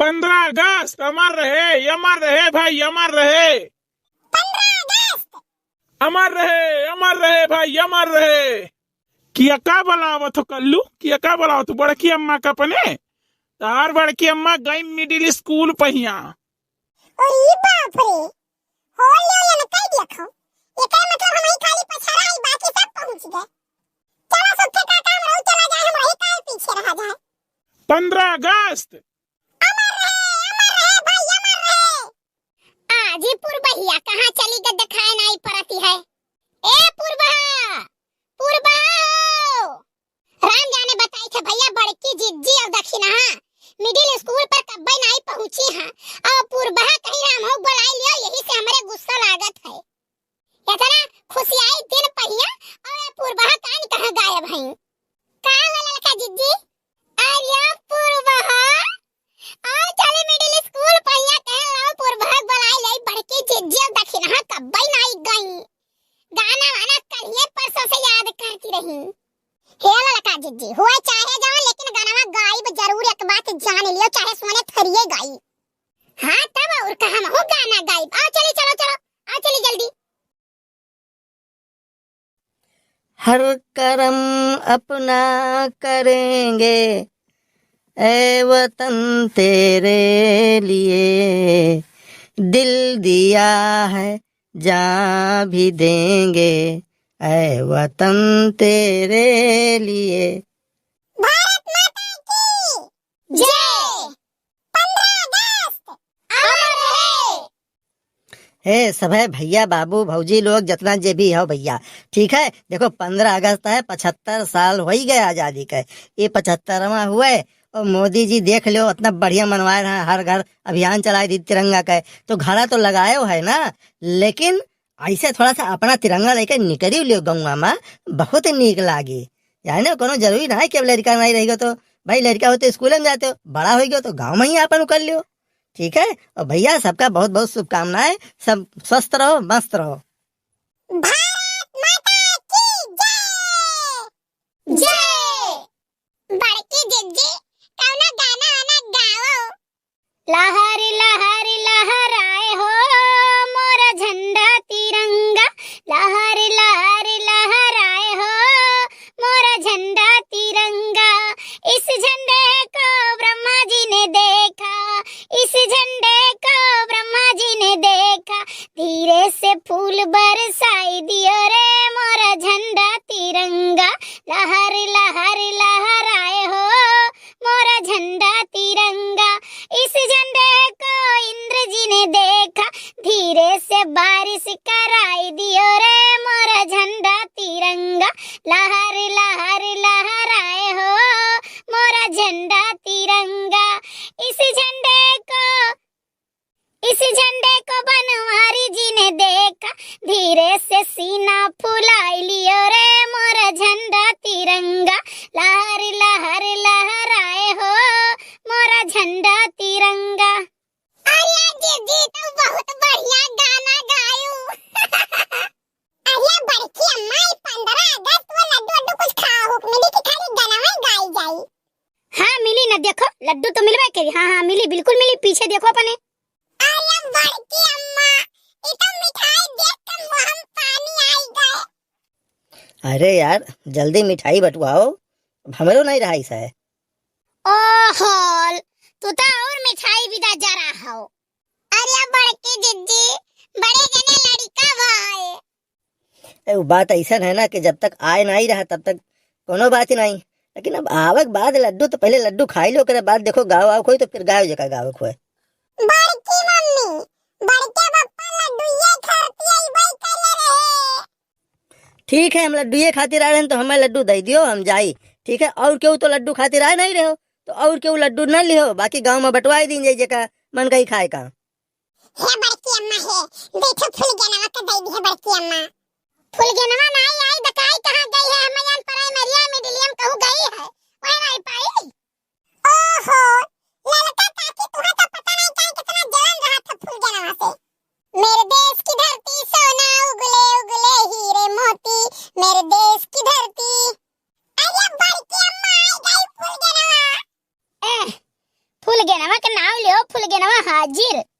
15 अगस्त अमर रहे, अमर रहे भाई, अमर रहे। 15 अगस्त अमर रहे भाई, अमर रहे। किया का बोलावत हो कल्लू, किया का बोलावत हो? बड़की अम्मा का पने तार बड़की अम्मा गई मिडिल स्कूल पहिया। अरे बाप रे, होल ले या न कई देखो, एकर मतलब हम ही खाली पछड़ा ही, बाकी सब पहुंच गए। चलो सबके का काम रहो, चला जाए, हम वही काहे पीछे रह जाए। 15 अगस्त अमर रहे भाई, अमर रहे। आजी पुरबहिया कहाँ चली गई, दिखाई नहीं पड़ती है। ए पुरबहा, पुरबहा राम जाने बताई थे भैया, बड़की जिज्जी और दक्षिणा मिडिल स्कूल पर कब्बे नहीं पहुंची हां, और पुरबहा कहीं राम हो बुलाई लियो, यही से हमरे गुस्सा लागत है। इतना खुशियाई दिन पहिया और पुरबहा कान कहां गायब है? का होला लका जिज्जी? अरे पुरबहा और चले मिडिल स्कूल पहिया कह लाओ, पुरबहा बुलाई ले, बड़की जिज्जी और दक्षिणा कब्बे नहीं गई। गाना वाना कलिए परसों से याद करती रही। हेला लका जिज्जी हुआ चाहे जाओ, लेकिन गाना गाइब जरूर, एक बात जान लियो, चाहे सोने थरिये गाई। हाँ तब और कहा हो गाना गाइब। आओ चली, चलो चलो, आओ चली जल्दी। हर कर्म अपना करेंगे ऐ वतन तेरे लिए, दिल दिया है जान भी देंगे ऐ वतन तेरे लिए। भारत माता की जय। 15 अगस्त अमर रहे। हे सब है भैया, बाबू, भौजी लोग जितना जे भी हो भैया, ठीक है। देखो 15 अगस्त है, 75 साल हो ही गए आजादी के। ये 75वां हुए और मोदी जी देख लो इतना बढ़िया मनवाए रहे, हर घर अभियान चलाए दी तिरंगा का। तो घड़ा तो लगाए हो है ना, लेकिन ऐसे थोड़ा सा अपना तिरंगा लेके निकली लियो गौवा में, बहुत नीक लागी। यानी ना कोनो जरूरी ना है कि अब लड़का नहीं रहेगा तो भाई, लड़का हो तो स्कूल में जाते हो, बड़ा हो गया तो गाँव में ही अपन कर लियो, ठीक है। और भैया सबका बहुत बहुत शुभकामनाएं, सब स्वस्थ रहो, मस्त रहो। भारत माता की जय। जय। बड़की जिज्जी कौना गाना आना गाओ। लहर लहर लहराए हो मोरा झंडा तिरंगा, लहर लहर लहराए हो मोरा झंडा तिरंगा। इस झंडे को ब्रह्मा जी ने देखा, इस झंडे को ब्रह्मा जी ने देखा, धीरे से फूल बरसाई दियो रे मोरा झंडा तिरंगा। लहर लहर लहराए हो मोरा झंडा तिरंगा। इस झंडे को इंद्र जी ने देखा, धीरे से बारिश कराई दियो रे मोरा झंडा तिरंगा। लहर लहर लहराए हो मोरा झंडा तिरंगा। इस झंडे को बनवारी जी ने देखा, धीरे से सीना फुलाई लियो रे मोरा झंडा तिरंगा। लहर लहर लहराए हो मोरा झंडा तिरंगा। अरे दीदी तो बहुत बढ़िया गाना गायू। अरे बड़की अम्मा 15 अगस्त वो लड्डू वड्डू कुछ खाओ, मिली की खाली गाना में गाई जाई। हाँ मिली ना, देखो लड्डू तो मिलवा के। हाँ हाँ मिली, बिल्कुल मिली, पीछे देखो अपने। अरे बड़की अम्मा ये तो मिठाई देख कर मुंह में पानी आई गए। अरे यार जल्दी मिठाई बटवाओ, हमरो नहीं रहा ऐसा है। ओहो तू तो और मिठाई विदा जा रहा हो। अरे बड़की जिज्जी बड़े जने लड़का भाई। वो बात ऐसा है ना कि जब तक आए नहीं रहा तब तक कोनो बात ही नहीं, लेकिन अब आवक बाद लड्डू तो पहले लड्डू खाई लो, करे बाद देखो गाँव आओ कोई तो फिर गाँव जगह गाँव खोए। बड़की मम्मी बड़के पप्पा लड्डू ये खाती है भाई करे रहे। ठीक है, हम लड्डू ये खातिर आ रहे हैं तो हमें लड्डू दे दियो, हम जाई, ठीक है। और क्यों तो लड्डू खातिर आए नहीं रहो तो और क्यों लड्डू न लियो, बाकी गाँव में बंटवाई दी जाए जगह मन कहीं खाए का। हे बड़की अम्मा है, देखो फूल गेनवा का दे दी है बड़की अम्मा। फूल गेनवा नहीं आई, बताई कहां गई है? हम जान प्राइमरिया मीडियम कहूं गई है, वही नहीं पाई। ओहो ललका काकी तुम्हें तो पता नहीं क्या कितना जलन रहा था फूल गेनवा से। मेरे देश की धरती सोना उगले उगले हीरे मोती, मेरे देश की धरती। अरे बड़की अम्मा आई गई फूल गेनवा। फूल फुलगेनवा के नाम लियो, फुलगेनवा हाजिर।